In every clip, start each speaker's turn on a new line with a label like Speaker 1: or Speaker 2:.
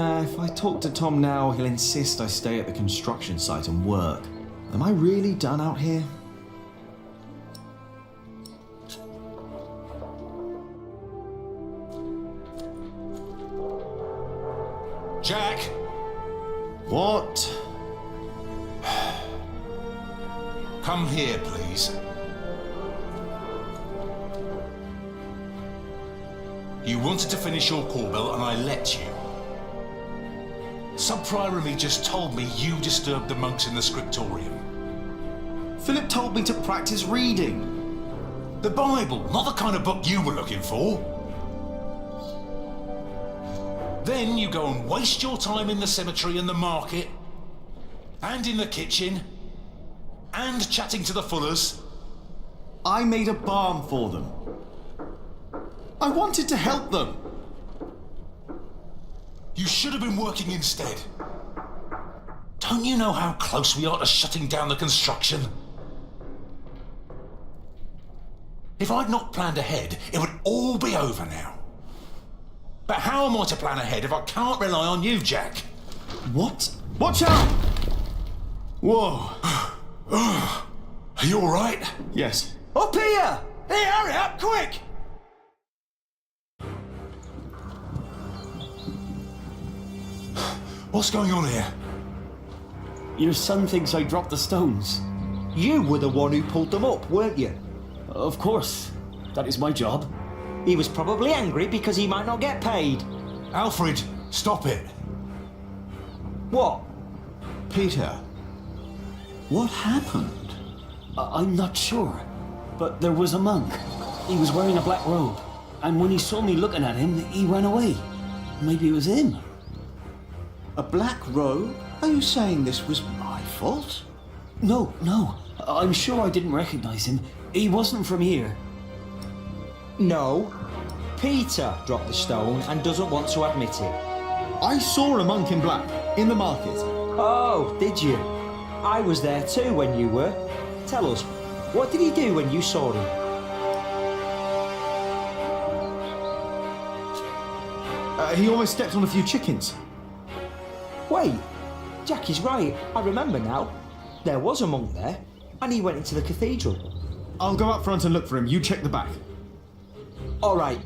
Speaker 1: Nah, if I talk to Tom now, he'll insist I stay at the construction site and work. Am I really done out here?
Speaker 2: Jack!
Speaker 1: What?
Speaker 2: Come here, please. You wanted to finish your call bell and I let you. Sub-Prior and me just told me you disturbed the monks in the scriptorium.
Speaker 1: Philip told me to practice reading.
Speaker 2: The Bible, not the kind of book you were looking for. Then you go and waste your time in the cemetery and the market, and in the kitchen, and chatting to the Fullers.
Speaker 1: I made a balm for them. I wanted to help them.
Speaker 2: You should have been working instead. Don't you know how close we are to shutting down the construction? If I'd not planned ahead, it would all be over now. But how am I to plan ahead if I can't rely on you, Jack?
Speaker 1: What? Watch out! Whoa.
Speaker 2: Are you all right?
Speaker 1: Yes.
Speaker 3: Up here! Hey, hurry up, quick!
Speaker 2: What's going on here?
Speaker 3: Your son thinks I dropped the stones.
Speaker 4: You were the one who pulled them up, weren't you?
Speaker 3: Of course. That is my job.
Speaker 4: He was probably angry because he might not get paid.
Speaker 2: Alfred, stop it.
Speaker 4: What?
Speaker 1: Peter, what happened?
Speaker 3: I'm not sure. But there was a monk. He was wearing a black robe. And when he saw me looking at him, he ran away. Maybe it was him.
Speaker 5: A black robe? Are you saying this was my fault?
Speaker 3: No. I'm sure I didn't recognize him. He wasn't from here.
Speaker 4: No. Peter dropped the stone and doesn't want to admit it.
Speaker 1: I saw a monk in black in the market.
Speaker 4: Oh, did you? I was there too when you were. Tell us, what did he do when you saw him?
Speaker 1: He almost stepped on a few chickens.
Speaker 4: Wait, Jack is right. I remember now. There was a monk there, and he went into the cathedral.
Speaker 1: I'll go up front and look for him. You check the back.
Speaker 4: All right.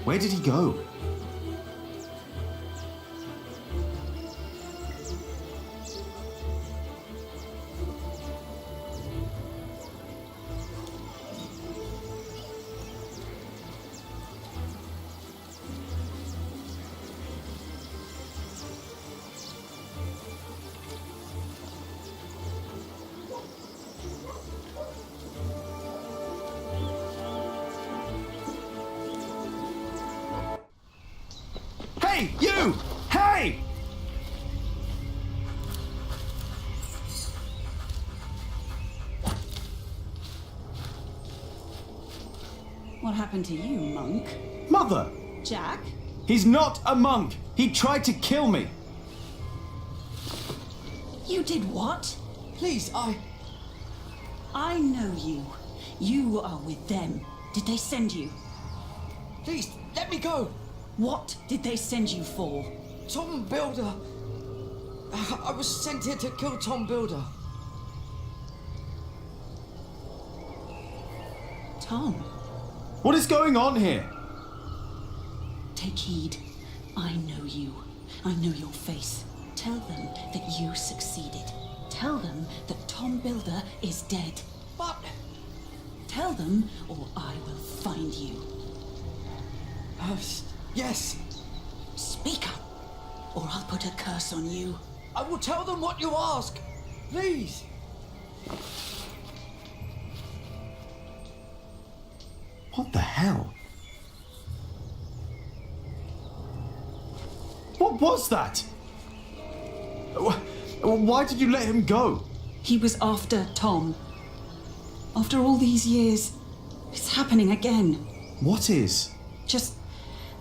Speaker 1: Where did he go? Hey, you! Hey!
Speaker 6: What happened to you, monk?
Speaker 1: Mother!
Speaker 6: Jack?
Speaker 1: He's not a monk! He tried to kill me!
Speaker 6: You did what?
Speaker 5: Please,
Speaker 6: I know you. You are with them. Did they send you?
Speaker 5: Please, let me go!
Speaker 6: What did they send you for?
Speaker 5: Tom Builder. I was sent here to kill Tom Builder.
Speaker 6: Tom,
Speaker 1: What is going on here?
Speaker 6: take heed. I know you. I know your face. Tell them that you succeeded. Tell them that Tom Builder is dead.
Speaker 5: But...
Speaker 6: Tell them, or I will find you.
Speaker 5: yes.
Speaker 6: Speak up, or I'll put a curse on you.
Speaker 5: I will tell them what you ask. Please.
Speaker 1: What the hell? What was that? Why did you let him go?
Speaker 6: He was after Tom. After all these years, it's happening again.
Speaker 1: What is?
Speaker 6: Just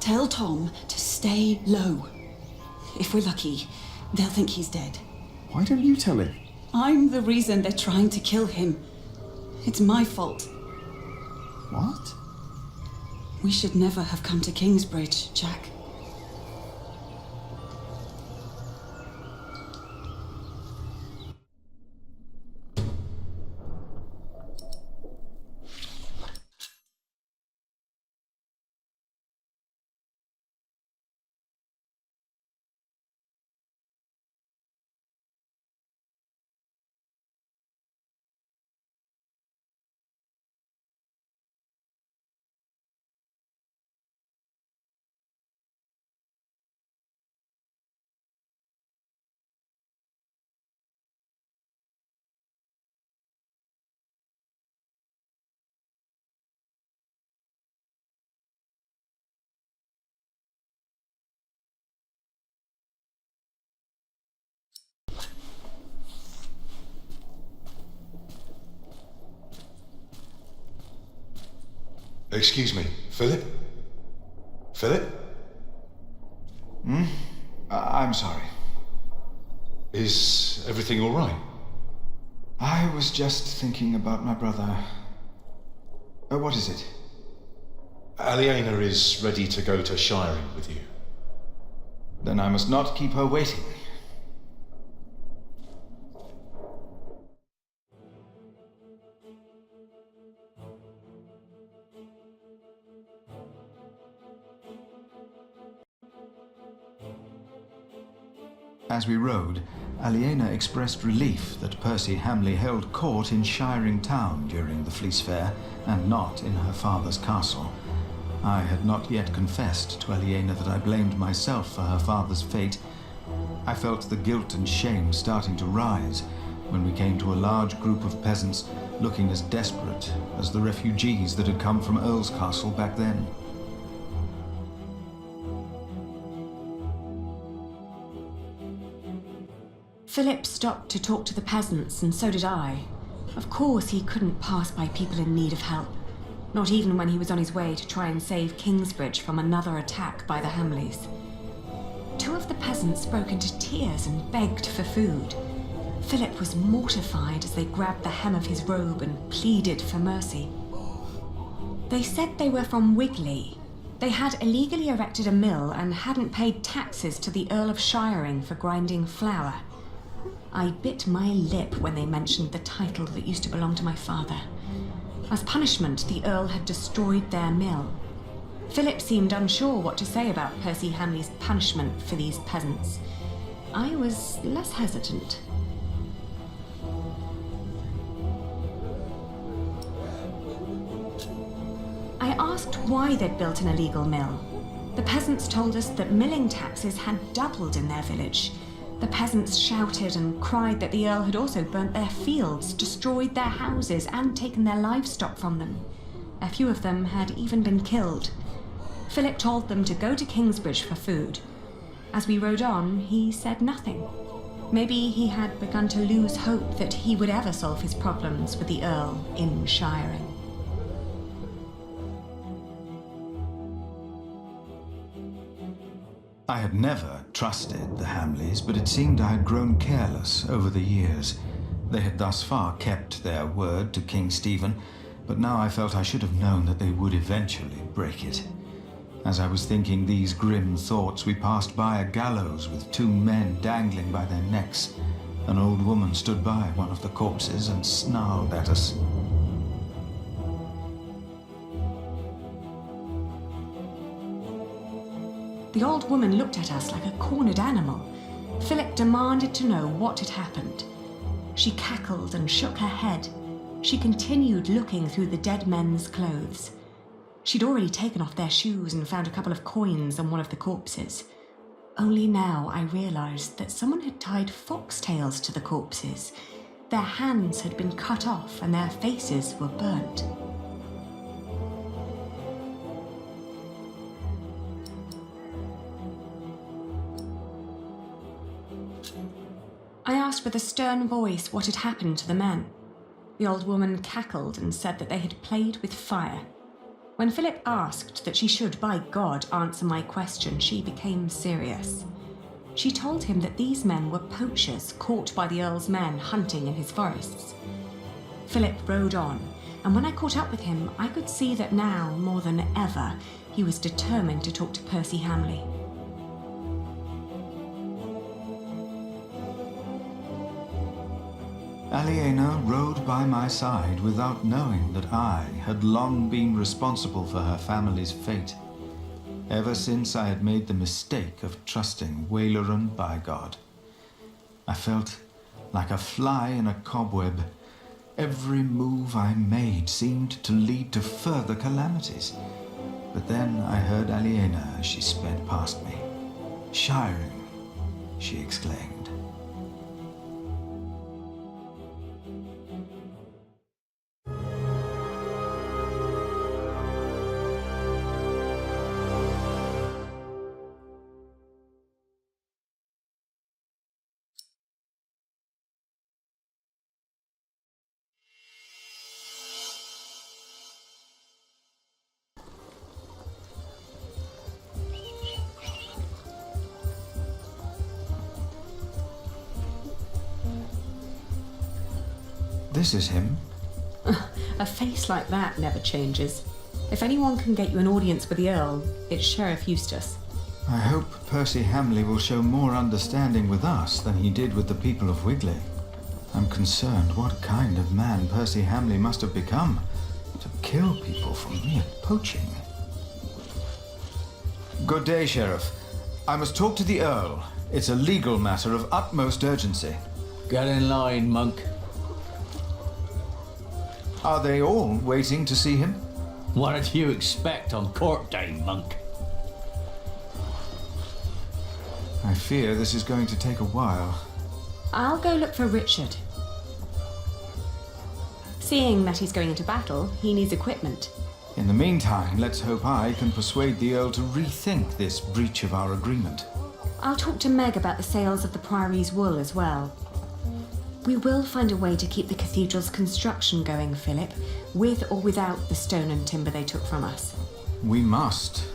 Speaker 6: tell Tom to stay low. If we're lucky, they'll think he's dead.
Speaker 1: Why don't you tell him?
Speaker 6: I'm the reason they're trying to kill him. It's my fault.
Speaker 1: What?
Speaker 6: We should never have come to Kingsbridge, Jack.
Speaker 2: Excuse me, Philip? Philip?
Speaker 5: I'm sorry.
Speaker 2: Is everything all right?
Speaker 5: I was just thinking about my brother. What is it?
Speaker 2: Aliena is ready to go to Shiring with you.
Speaker 5: Then I must not keep her waiting. As we rode, Aliena expressed relief that Percy Hamley held court in Shiring Town during the Fleece Fair, and not in her father's castle. I had not yet confessed to Aliena that I blamed myself for her father's fate. I felt the guilt and shame starting to rise when we came to a large group of peasants looking as desperate as the refugees that had come from Earl's Castle back then.
Speaker 7: Philip stopped to talk to the peasants, and so did I. Of course, he couldn't pass by people in need of help, not even when he was on his way to try and save Kingsbridge from another attack by the Hamleys. Two of the peasants broke into tears and begged for food. Philip was mortified as they grabbed the hem of his robe and pleaded for mercy. They said they were from Wigley. They had illegally erected a mill and hadn't paid taxes to the Earl of Shiring for grinding flour. I bit my lip when they mentioned the title that used to belong to my father. As punishment, the Earl had destroyed their mill. Philip seemed unsure what to say about Percy Hamley's punishment for these peasants. I was less hesitant. I asked why they'd built an illegal mill. The peasants told us that milling taxes had doubled in their village. The peasants shouted and cried that the Earl had also burnt their fields, destroyed their houses, and taken their livestock from them. A few of them had even been killed. Philip told them to go to Kingsbridge for food. As we rode on, he said nothing. Maybe he had begun to lose hope that he would ever solve his problems with the Earl in Shiring.
Speaker 5: I had never trusted the Hamleys, but it seemed I had grown careless over the years. They had thus far kept their word to King Stephen, but now I felt I should have known that they would eventually break it. As I was thinking these grim thoughts, we passed by a gallows with two men dangling by their necks. An old woman stood by one of the corpses and snarled at us.
Speaker 7: The old woman looked at us like a cornered animal. Philip demanded to know what had happened. She cackled and shook her head. She continued looking through the dead men's clothes. She'd already taken off their shoes and found a couple of coins on one of the corpses. Only now I realized that someone had tied foxtails to the corpses. Their hands had been cut off and their faces were burnt.
Speaker 8: asked?
Speaker 7: I asked with a stern voice what had happened to the men. The old woman cackled and said that they had played with fire. When Philip asked that she should, by God, answer my question, she became serious. She told him that these men were poachers caught by the Earl's men hunting in his forests. Philip rode on, and when I caught up with him, I could see that now, more than ever, he was determined to talk to Percy Hamley.
Speaker 5: Aliena rode by my side without knowing that I had long been responsible for her family's fate, ever since I had made the mistake of trusting Waileran by God. I felt like a fly in a cobweb. Every move I made seemed to lead to further calamities. But then I heard Aliena as she sped past me. "Shiring," she exclaimed. This is him.
Speaker 7: A face like that never changes. If anyone can get you an audience with the Earl, it's Sheriff Eustace.
Speaker 5: I hope Percy Hamley will show more understanding with us than he did with the people of Wigley. I'm concerned what kind of man Percy Hamley must have become to kill people for mere poaching. Good day, Sheriff. I must talk to the Earl. It's a legal matter of utmost urgency.
Speaker 8: Get in line, monk.
Speaker 5: Are they all waiting to see him?
Speaker 8: What did you expect on court day, monk?
Speaker 5: I fear this is going to take a while.
Speaker 7: I'll go look for Richard. Seeing that he's going into battle, he needs equipment.
Speaker 5: In the meantime, let's hope I can persuade the Earl to rethink this breach of our agreement.
Speaker 7: I'll talk to Meg about the sales of the Priory's wool as well. We will find a way to keep the cathedral's construction going, Philip, with or without the stone and timber they took from us.
Speaker 5: We must.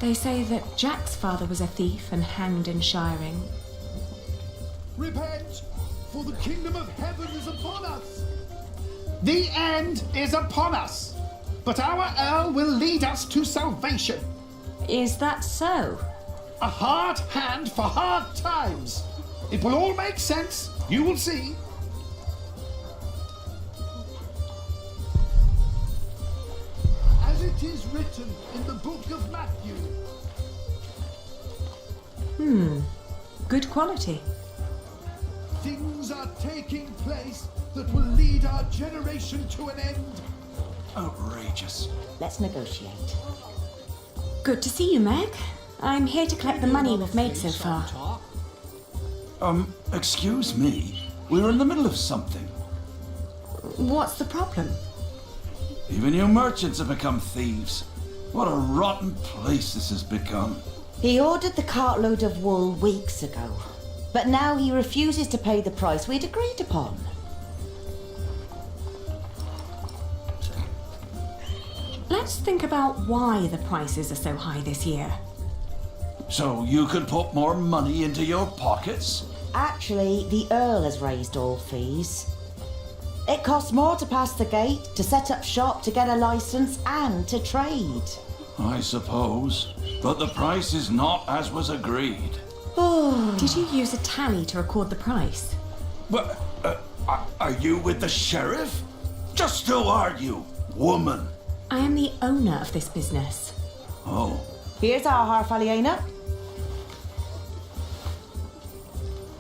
Speaker 7: They say that Jack's father was a thief and hanged in Shiring.
Speaker 9: Repent, for the kingdom of heaven is upon us. The end is upon us, but our Earl will lead us to salvation.
Speaker 7: Is that so?
Speaker 9: A hard hand for hard times. It will all make sense, you will see. As it is written in the book of Matthew.
Speaker 7: Good quality.
Speaker 9: Things are taking place that will lead our generation to an end.
Speaker 2: Outrageous.
Speaker 6: Let's negotiate.
Speaker 7: Good to see you, Meg. I'm here to collect the money we've made so far.
Speaker 2: Excuse me. We're in the middle of something.
Speaker 7: What's the problem?
Speaker 2: Even you merchants have become thieves. What a rotten place this has become.
Speaker 6: He ordered the cartload of wool weeks ago, but now he refuses to pay the price we'd agreed upon.
Speaker 7: Let's think about why the prices are so high this year.
Speaker 2: So you can put more money into your pockets?
Speaker 6: Actually, the Earl has raised all fees. It costs more to pass the gate, to set up shop, to get a license, and to trade.
Speaker 2: I suppose. But the price is not as was agreed.
Speaker 7: Did you use a tally to record the price?
Speaker 2: But, are you with the sheriff? Just who are you, woman?
Speaker 7: I am the owner of this business.
Speaker 2: Oh.
Speaker 6: Here's our half, Aliena.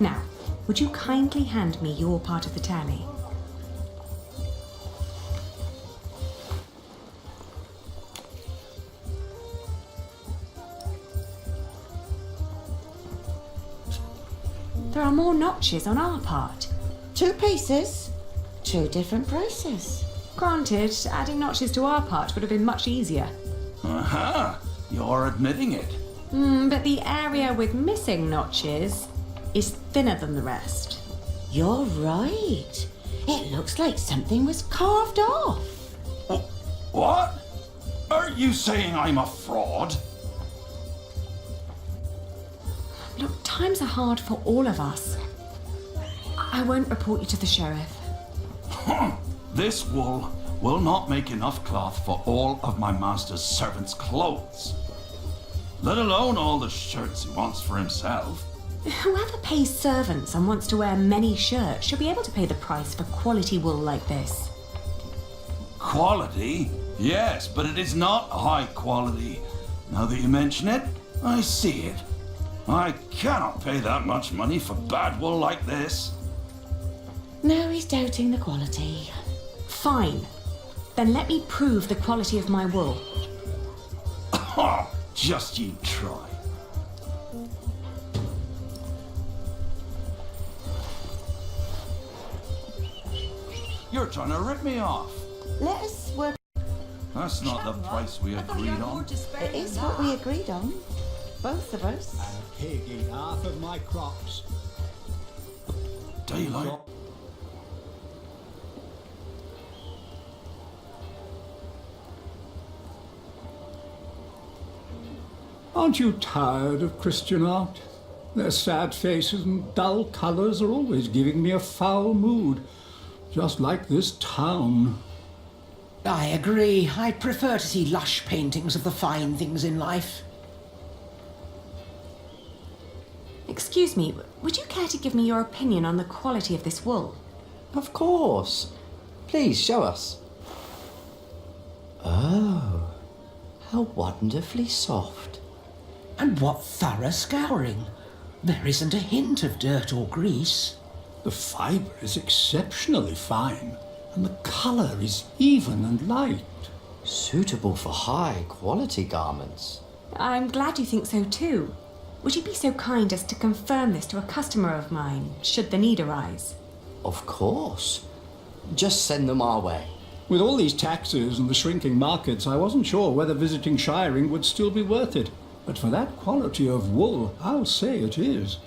Speaker 7: Now, would you kindly hand me your part of the tally? There are more notches on our part.
Speaker 6: 2 pieces, 2 different prices.
Speaker 7: Granted, adding notches to our part would have been much easier.
Speaker 2: Aha! You're admitting it.
Speaker 7: But the area with missing notches is thinner than the rest.
Speaker 6: You're right. It looks like something was carved off.
Speaker 2: What? Are you saying I'm a fraud?
Speaker 7: Look, times are hard for all of us. I won't report you to the sheriff.
Speaker 2: This wool will not make enough cloth for all of my master's servants' clothes. Let alone all the shirts he wants for himself.
Speaker 7: Whoever pays servants and wants to wear many shirts should be able to pay the price for quality wool like this.
Speaker 2: Quality? Yes, but it is not high quality. Now that you mention it, I see it. I cannot pay that much money for bad wool like this.
Speaker 6: Now he's doubting the quality.
Speaker 7: Fine. Then let me prove the quality of my wool.
Speaker 2: Just you try. You're trying to rip me off.
Speaker 6: Let us work.
Speaker 2: That's not the price we agreed on.
Speaker 6: It is what we agreed on. Both of us.
Speaker 9: A pig eat half of my crops.
Speaker 2: Daylight.
Speaker 9: Aren't you tired of Christian art? Their sad faces and dull colours are always giving me a foul mood, just like this town.
Speaker 10: I agree. I'd prefer to see lush paintings of the fine things in life.
Speaker 7: Excuse me, would you care to give me your opinion on the quality of this wool?
Speaker 4: Of course. Please show us. Oh, how wonderfully soft.
Speaker 10: And what thorough scouring. There isn't a hint of dirt or grease.
Speaker 9: The fibre is exceptionally fine, and the colour is even and light.
Speaker 4: Suitable for high-quality garments.
Speaker 7: I'm glad you think so too. Would you be so kind as to confirm this to a customer of mine, should the need arise?
Speaker 4: Of course. Just send them our way.
Speaker 9: With all these taxes and the shrinking markets, I wasn't sure whether visiting shiring would still be worth it. But for that quality of wool, I'll say it is.